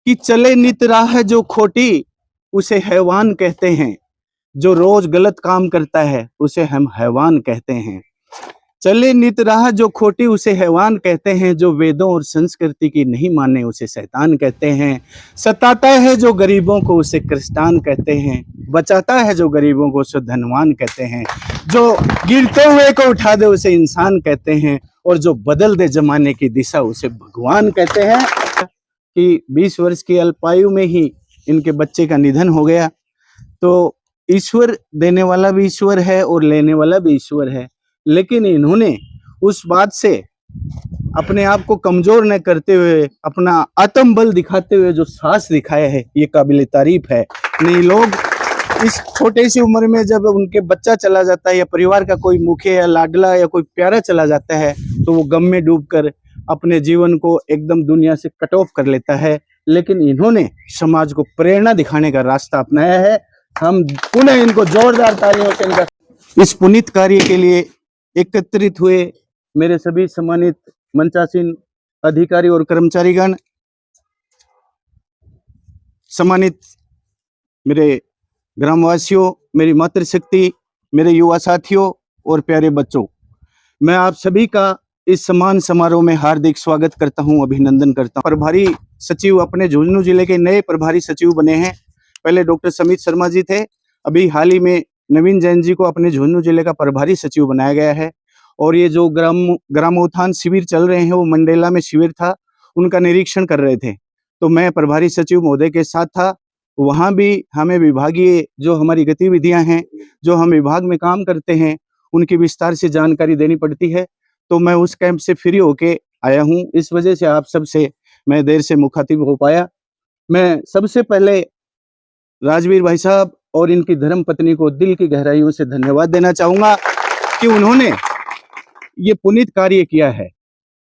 कि चले नित राह जो खोटी उसे हैवान कहते हैं, जो रोज गलत काम करता है उसे हम हैवान कहते हैं। चले नित राह जो खोटी उसे हैवान कहते हैं, जो वेदों और संस्कृति की नहीं माने उसे शैतान कहते हैं। सताता है जो गरीबों को उसे कृष्टान कहते हैं, बचाता है जो गरीबों को उसे धनवान कहते हैं, जो गिरते हुए को उठा दे उसे इंसान कहते हैं, और जो बदल दे जमाने की दिशा उसे भगवान कहते हैं। कि 20 वर्ष की अल्पायु में ही इनके बच्चे का निधन हो गया। तो ईश्वर देने वाला भी ईश्वर है और लेने वाला भी ईश्वर है, लेकिन इन्होंने उस बात से अपने आप को कमजोर न करते हुए अपना आत्मबल दिखाते हुए जो साहस दिखाया है, ये काबिल तारीफ है। नहीं, लोग इस छोटे सी उम्र में जब उनके बच्चा चला जाता है या परिवार का कोई मुखिया या लाडला या कोई प्यारा चला जाता है, तो वो गम में डूबकर अपने जीवन को एकदम दुनिया से कट ऑफ कर लेता है, लेकिन इन्होंने समाज को प्रेरणा दिखाने का रास्ता अपनाया है। हम पुनः इनको जोरदार तालियों से इनका इस पुनीत कार्य के लिए एकत्रित हुए मेरे सभी सम्मानित मंचासीन अधिकारी और कर्मचारीगण, सम्मानित मेरे ग्रामवासियों, मेरी मातृशक्ति, मेरे युवा साथियों और प्यारे बच्चों, मैं आप सभी का इस सम्मान समारोह में हार्दिक स्वागत करता हूं, अभिनंदन करता हूं। प्रभारी सचिव अपने झुंझुनू जिले के नए प्रभारी सचिव बने हैं। पहले डॉक्टर समित शर्मा जी थे, अभी हाल ही में नवीन जैन जी को अपने झुंझुनू जिले का प्रभारी सचिव बनाया गया है। और ये जो ग्रामोत्थान शिविर चल रहे हैं, वो मंडेला में शिविर था, उनका निरीक्षण कर रहे थे, तो मैं प्रभारी सचिव महोदय के साथ था। वहाँ भी हमें विभागीय जो हमारी गतिविधियां हैं, जो हम विभाग में काम करते हैं, उनकी विस्तार से जानकारी देनी पड़ती है। तो मैं उस कैंप से फ्री होके आया हूँ, इस वजह से आप सबसे मैं देर से मुखातिब हो पाया। मैं सबसे पहले राजवीर भाई साहब और इनकी धर्म पत्नी को दिल की गहराइयों से धन्यवाद देना चाहूंगा कि उन्होंने ये पुनीत कार्य किया है।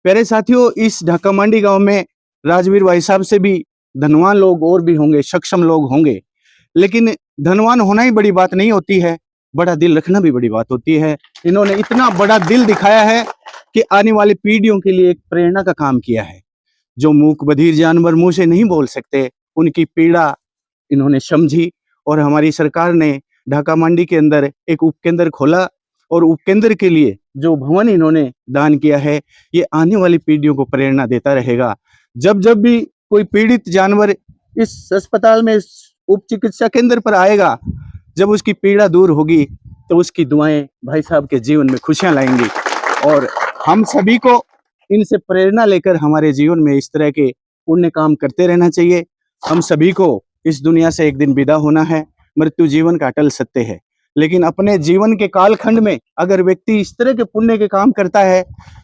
प्यारे साथियों, इस ढाका मांडी गांव में राजवीर भाई साहब से भी धनवान लोग और भी होंगे, सक्षम लोग होंगे, लेकिन धनवान होना ही बड़ी बात नहीं होती है, बड़ा दिल रखना भी बड़ी बात होती है। इन्होंने इतना बड़ा दिल दिखाया है कि आने वाली पीढ़ियों के लिए एक प्रेरणा का काम किया है। जो मूक बधिर जानवर मुंह से नहीं बोल सकते, उनकी पीड़ा इन्होंने समझी, और हमारी सरकार ने ढाका मांडी के अंदर एक उपकेंद्र खोला, और उपकेंद्र के लिए जो भवन इन्होंने दान किया है, ये आने वाली पीढ़ियों को प्रेरणा देता रहेगा। जब जब भी कोई पीड़ित जानवर इस अस्पताल में, इस उप चिकित्सा केंद्र पर आएगा, जब उसकी पीड़ा दूर होगी, तो उसकी दुआएं भाई साहब के जीवन में खुशियां लाएंगी। और हम सभी को इनसे प्रेरणा लेकर हमारे जीवन में इस तरह के पुण्य काम करते रहना चाहिए। हम सभी को इस दुनिया से एक दिन विदा होना है, मृत्यु जीवन का अटल सत्य है, लेकिन अपने जीवन के कालखंड में अगर व्यक्ति इस तरह के पुण्य के काम करता है,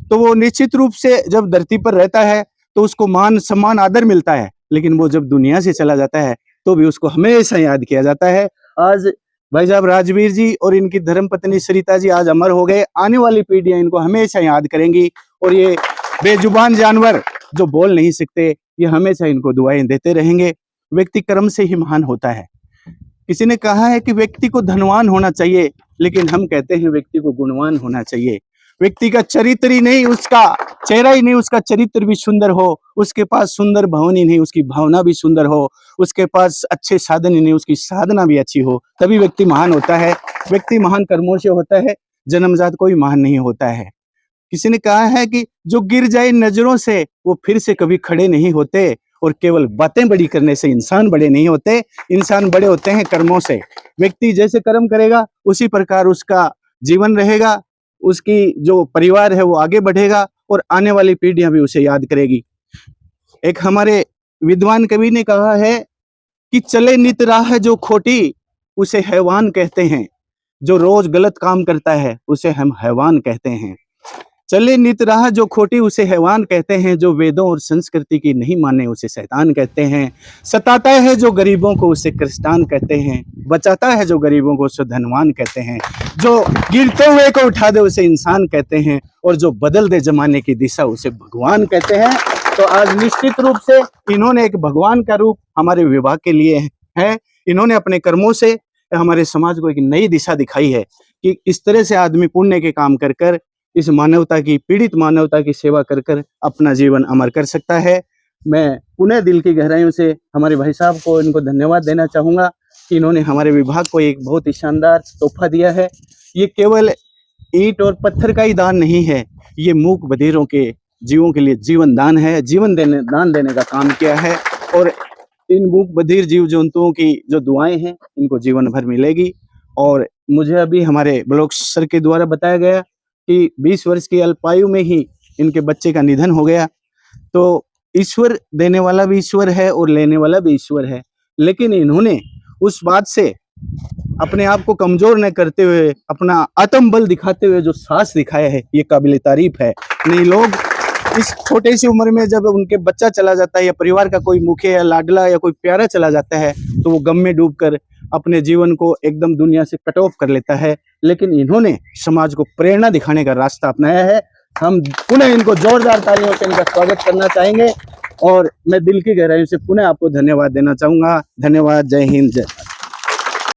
तो वो निश्चित रूप से जब धरती पर रहता है तो उसको मान सम्मान आदर मिलता है, लेकिन वो जब दुनिया से चला जाता है तो भी उसको हमेशा याद किया जाता है। आज भाई साहब राजवीर जी और इनकी धर्मपत्नी सरिता जी आज अमर हो गए, आने वाली पीढ़ियां इनको हमेशा याद करेंगी, और ये बेजुबान जानवर जो बोल नहीं सकते, ये हमेशा इनको दुआएं देते रहेंगे। व्यक्ति कर्म से ही महान होता है। किसी ने कहा है कि व्यक्ति को धनवान होना चाहिए, लेकिन हम कहते हैं व्यक्ति को गुणवान होना चाहिए। व्यक्ति का चरित्र ही नहीं, उसका चेहरा ही नहीं, उसका चरित्र भी सुंदर हो, उसके पास सुंदर भवन ही नहीं, उसकी भावना भी सुंदर हो, उसके पास अच्छे साधन ही नहीं, उसकी साधना भी अच्छी हो, तभी व्यक्ति महान होता है। व्यक्ति महान कर्मों से होता है, जन्मजात कोई महान नहीं होता है। किसी ने कहा है कि जो गिर जाए नजरों से वो फिर से कभी खड़े नहीं होते, और केवल बातें बड़ी करने से इंसान बड़े नहीं होते, इंसान बड़े होते हैं कर्मों से। व्यक्ति जैसे कर्म करेगा उसी प्रकार उसका जीवन रहेगा, उसकी जो परिवार है वो आगे बढ़ेगा, और आने वाली पीढ़ियां भी उसे याद करेगी। एक हमारे विद्वान कवि ने कहा है कि चले नित राह जो खोटी उसे हैवान कहते हैं, जो रोज गलत काम करता है उसे हम हैवान कहते हैं। चले नित राह जो खोटी उसे हैवान कहते हैं, जो वेदों और संस्कृति की नहीं माने उसे शैतान कहते हैं। सताता है जो गरीबों को उसे कृष्टान कहते हैं, बचाता है जो गरीबों को उसे धनवान कहते हैं, जो गिरते हुए को उठा दे उसे इंसान कहते हैं, और जो बदल दे जमाने की दिशा उसे भगवान कहते हैं। तो आज निश्चित रूप से इन्होंने एक भगवान का रूप हमारे विभाग के लिए है। इन्होंने अपने कर्मों से हमारे समाज को एक नई दिशा दिखाई है कि इस तरह से आदमी पुण्य के काम कर कर इस मानवता की, पीड़ित मानवता की सेवा कर कर अपना जीवन अमर कर सकता है। मैं पुनः दिल की गहराइयों से हमारे भाई साहब को इनको धन्यवाद देना चाहूँगा कि इन्होंने हमारे विभाग को एक बहुत ही शानदार तोहफा दिया है। ये केवल ईंट और पत्थर का ही दान नहीं है, ये मूक बधिरों के जीवों के लिए जीवन दान है, दान देने का काम किया है। और इन मूक बधिर जीव जंतुओं की जो दुआएं हैं इनको जीवन भर मिलेगी। और मुझे अभी हमारे ब्लॉक सर के द्वारा बताया गया कि 20 वर्ष की अल्पायु में ही इनके बच्चे का निधन हो गया। तो ईश्वर देने वाला भी ईश्वर है और लेने वाला भी ईश्वर है, लेकिन इन्होंने उस बात से अपने आप को कमजोर न करते हुए अपना आत्मबल दिखाते हुए जो साहस दिखाया है, ये काबिल तारीफ है। नहीं, लोग इस छोटे सी उम्र में जब उनके बच्चा चला जाता है या परिवार का कोई मुखिया या लाडला या कोई प्यारा चला जाता है तो वो गम में डूबकर अपने जीवन को एकदम दुनिया से कट ऑफ कर लेता है, लेकिन इन्होंने समाज को प्रेरणा दिखाने का रास्ता अपनाया है। हम पुनः इनको जोरदार तालियों से इनका स्वागत करना चाहेंगे और मैं दिल की गहराइयों से पुनः आपको धन्यवाद देना चाहूंगा। धन्यवाद। जय हिंद। जय